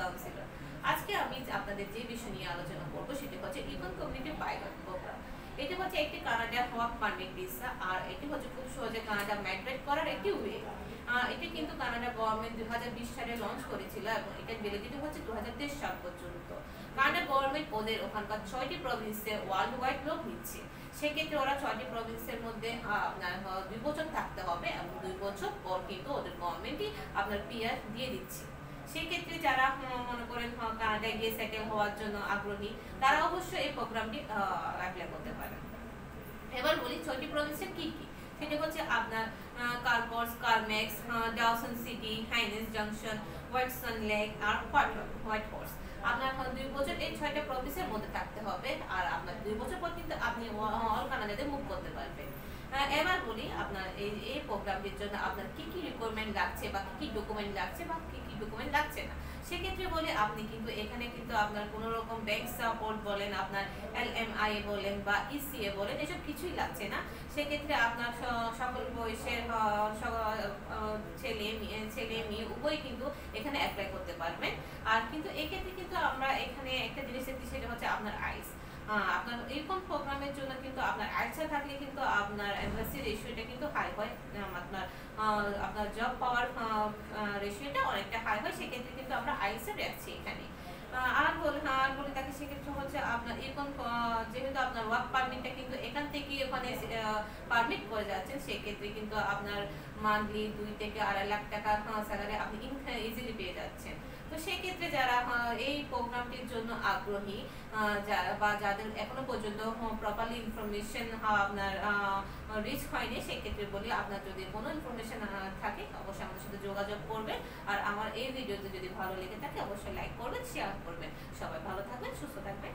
Councillor. আজকে আমি আপনাদের যে বিষয় নিয়ে আলোচনা করবো সেটি হচ্ছে ইকন কমিউনিটি পাইলট প্রোগ্রাম। এটি হচ্ছে একটি কানাডা ওয়ার্ক পারমিট ভিসা, আর এটি হচ্ছে খুব সহজে কানাডা মাইগ্রেট করার একটি ওয়ে। এটি কিন্তু কানাডা গভর্নমেন্ট 2020 সালে লঞ্চ করেছিল এবং এটার ভ্যালিডিটি হচ্ছে 2023 সাল পর্যন্ত। কানাডা গভর্নমেন্ট ওদের ওখানকার 6টি প্রভিন্সে ওয়ার্ল্ড ওয়াইড লোক নিচ্ছে। সেক্ষেত্রে ওরা 6টি প্রভিন্সের মধ্যে আপনার 2 বছর থাকতে হবে এবং 2 বছর পর কিন্তু ওদের গভর্নমেন্টই আপনার পিআর দিয়ে দিচ্ছে। সেক্ষেত্রে যারা মনে করেন কানাডায় গিয়ে সেটেল হওয়ার জন্য আগ্রহী, তারা অবশ্যই এই প্রোগ্রামটি অ্যাপ্লাই করতে পারেন। এবার বলি 6টি প্রভিন্সের কি কি। সেটা হচ্ছে আপনার Carcross, Carmacks, Dawson City, Haines Junction, Watson Lake আর হোয়াইট হর্স। আপনার 2 বছর এই 6টা প্রভিন্সের মধ্যে থাকতে হবে, আর আপনার 2 বছর পর কিন্তু আপনি অল কানাডাতে মুভ করতে পারবেন। এবার বলি আপনার এই প্রোগ্রামটির জন্য আপনার কি কি রিকোয়ারমেন্ট লাগছে বা কি কি ডকুমেন্ট লাগছে বা কি কি ডকুমেন্ট লাগছে না। সেক্ষেত্রে বলে আপনি কিন্তু এখানে কিন্তু আপনার কোনো রকম ব্যাংক সাপোর্ট বলেন, আপনার LMI বলেন বা ECA বলেন, এসব কিছুই লাগছে না। সেক্ষেত্রে আপনার সকল বয়সের ছেলে মেয়ে উভয় কিন্তু এখানে অ্যাপ্লাই করতে পারবেন। আর কিন্তু এক্ষেত্রে কিন্তু আমরা এখানে একটা জিনিস দেখছি, সেটা হচ্ছে আপনার আইস। আপনার এই কোন প্রোগ্রামের জন্য কিন্তু আপনার আইসা থাকলে কিন্তু আপনার এমবাসি রেশিওটা কিন্তু হাই হয়, আপনার জব পাওয়ার রেশিওটা অনেকটা হাই হয়। সেক্ষেত্রে কিন্তু আমরা আইসা রাখছি এখানে। আর বলি তাকে সেক্ষেত্রে হচ্ছে আপনার এখন যেহেতু আপনার ওয়ার্ক পারমিটটা কিন্তু এখান থেকে ওখানে পারমিট করে যাচ্ছেন, সেক্ষেত্রে কিন্তু আপনার মান্থলি 2 থেকে 2.5 লাখ টাকা স্যালারি আপনি ইজিলি পেয়ে যাচ্ছেন। তো সেক্ষেত্রে যারা এই প্রোগ্রামটির জন্য আগ্রহী বা যাদের এখনো পর্যন্ত প্রপারলি ইনফরমেশন আপনার রিচ হয়নি, সেক্ষেত্রে বলি আপনার যদি কোনো ইনফরমেশন থাকে অবশ্যই আমাদের সাথে যোগাযোগ করবেন। আর আমার এই ভিডিওতে যদি ভালো লেগে থাকে অবশ্যই লাইক করবেন, শেয়ার করবেন। সবাই ভালো থাকবেন, সুস্থ থাকবেন।